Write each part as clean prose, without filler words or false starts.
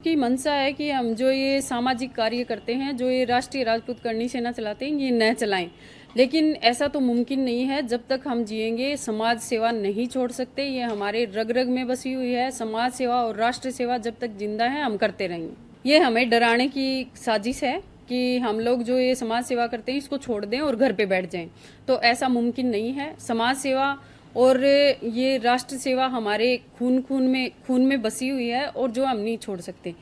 की मंशा है कि हम जो ये सामाजिक कार्य करते हैं, जो ये राष्ट्रीय राजपूत करनी सेना चलाते हैं, ये न चलाएं। लेकिन ऐसा तो मुमकिन नहीं है। जब तक हम जिएंगे समाज सेवा नहीं छोड़ सकते। ये हमारे रग रग में बसी हुई है। समाज सेवा और राष्ट्र सेवा जब तक जिंदा है हम करते रहेंगे। ये हमें डराने की साजिश है कि हम लोग जो ये समाज सेवा करते हैं इसको छोड़ दें और घर पे बैठ जाएं। तो ऐसा मुमकिन नहीं है। समाज सेवा और ये राष्ट्र सेवा हमारे खून में बसी हुई है और जो हम नहीं छोड़ सकते।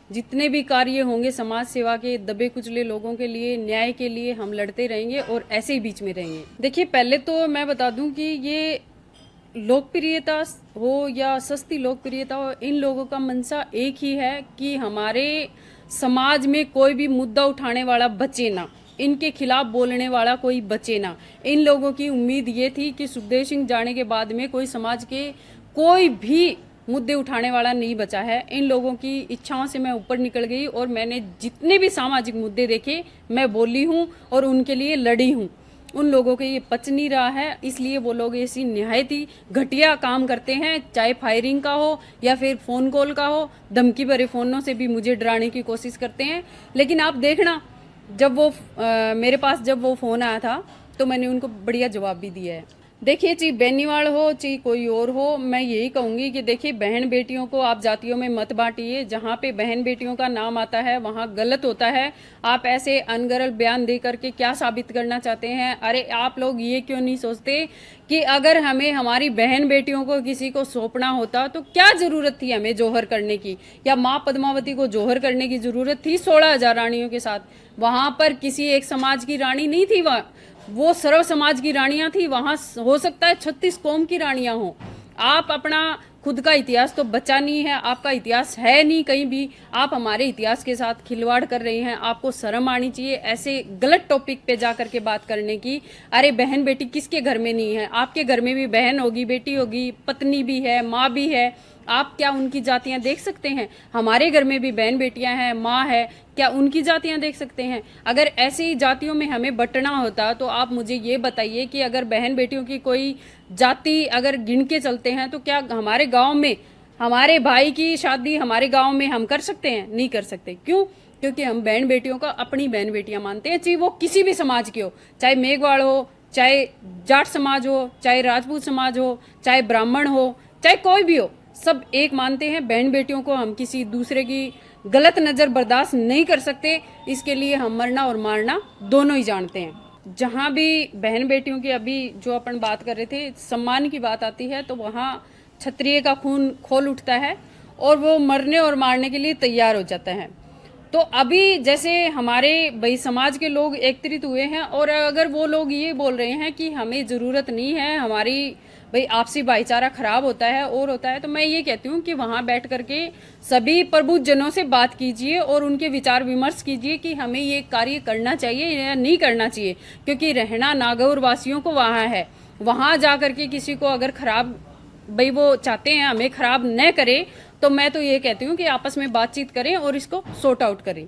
जितने भी कार्य होंगे समाज सेवा के, दबे कुचले लोगों के लिए, न्याय के लिए हम लड़ते रहेंगे और ऐसे ही बीच में रहेंगे। देखिए, पहले तो मैं बता दूं कि ये लोकप्रियता हो या सस्ती लोकप्रियता हो, इन लोगों का मंशा एक ही है कि हमारे समाज में कोई भी मुद्दा उठाने वाला बचे ना, इनके खिलाफ बोलने वाला कोई बचे ना। इन लोगों की उम्मीद ये थी कि सुखदेव सिंह जाने के बाद में कोई समाज के कोई भी मुद्दे उठाने वाला नहीं बचा है। इन लोगों की इच्छाओं से मैं ऊपर निकल गई और मैंने जितने भी सामाजिक मुद्दे देखे मैं बोली हूँ और उनके लिए लड़ी हूँ। उन लोगों के ये पच नहीं रहा है, इसलिए वो लोग ऐसी निहायत ही घटिया काम करते हैं, चाहे फायरिंग का हो या फिर फोन कॉल का हो। धमकी भरे फोनों से भी मुझे डराने की कोशिश करते हैं। लेकिन आप देखना, जब वो मेरे पास जब वो फोन आया था तो मैंने उनको बढ़िया जवाब भी दिया है। देखिए, चाहे बेनीवाल हो चाहे कोई और हो, मैं यही कहूंगी कि देखिए, बहन बेटियों को आप जातियों में मत बांटिए। जहाँ पे बहन बेटियों का नाम आता है वहाँ गलत होता है। आप ऐसे अनगरल बयान दे करके क्या साबित करना चाहते हैं? अरे आप लोग ये क्यों नहीं सोचते कि अगर हमें हमारी बहन बेटियों को किसी को सौंपना होता तो क्या जरूरत थी हमें जोहर करने की, या माँ पद्मावती को जोहर करने की जरूरत थी 16,000 रानियों के साथ? वहां पर किसी एक समाज की रानी नहीं थी, वो सर्व समाज की रानियां थी। वहां हो सकता है 36 कौम की रानियां हो। आप अपना खुद का इतिहास तो बचा नहीं है, आपका इतिहास है नहीं कहीं भी। आप हमारे इतिहास के साथ खिलवाड़ कर रहे हैं। आपको शर्म आनी चाहिए ऐसे गलत टॉपिक पे जा करके बात करने की। अरे बहन बेटी किसके घर में नहीं है? आपके घर में भी बहन होगी, बेटी होगी, पत्नी भी है, माँ भी है। आप क्या उनकी जातियां देख सकते हैं? हमारे घर में भी बहन बेटियां हैं, माँ है, क्या उनकी जातियां देख सकते हैं? अगर ऐसी जातियों में हमें बंटना होता तो आप मुझे ये बताइए कि अगर बहन बेटियों की कोई जाति अगर गिन के चलते हैं तो क्या हमारे गांव में हमारे भाई की शादी हमारे गांव में हम कर सकते हैं? नहीं कर सकते। क्यों? क्योंकि हम बहन बेटियों का अपनी बहन बेटियां मानते हैं, चाहे वो किसी भी समाज की हो, चाहे मेघवाड़ हो, चाहे जाट समाज हो, चाहे राजपूत समाज हो, चाहे ब्राह्मण हो, चाहे कोई भी हो। सब एक मानते हैं। बहन बेटियों को हम किसी दूसरे की गलत नजर बर्दाश्त नहीं कर सकते। इसके लिए हम मरना और मारना दोनों ही जानते हैं। जहां भी बहन बेटियों की अभी जो अपन बात कर रहे थे, सम्मान की बात आती है तो वहां क्षत्रिय का खून खोल उठता है और वो मरने और मारने के लिए तैयार हो जाता है। तो अभी जैसे हमारे भाई समाज के लोग एकत्रित हुए हैं और अगर वो लोग ये बोल रहे हैं कि हमें जरूरत नहीं है, हमारी भाई आपसी भाईचारा खराब होता है और होता है, तो मैं ये कहती हूँ कि वहां बैठ करके सभी प्रबुद्धजनों से बात कीजिए और उनके विचार विमर्श कीजिए कि हमें ये कार्य करना चाहिए या नहीं करना चाहिए। क्योंकि रहना नागौर वासियों को वहां है। वहां जा करके किसी को अगर खराब भाई वो चाहते हैं हमें खराब न करे, तो मैं तो ये कहती हूँ कि आपस में बातचीत करें और इसको सॉर्ट आउट करें।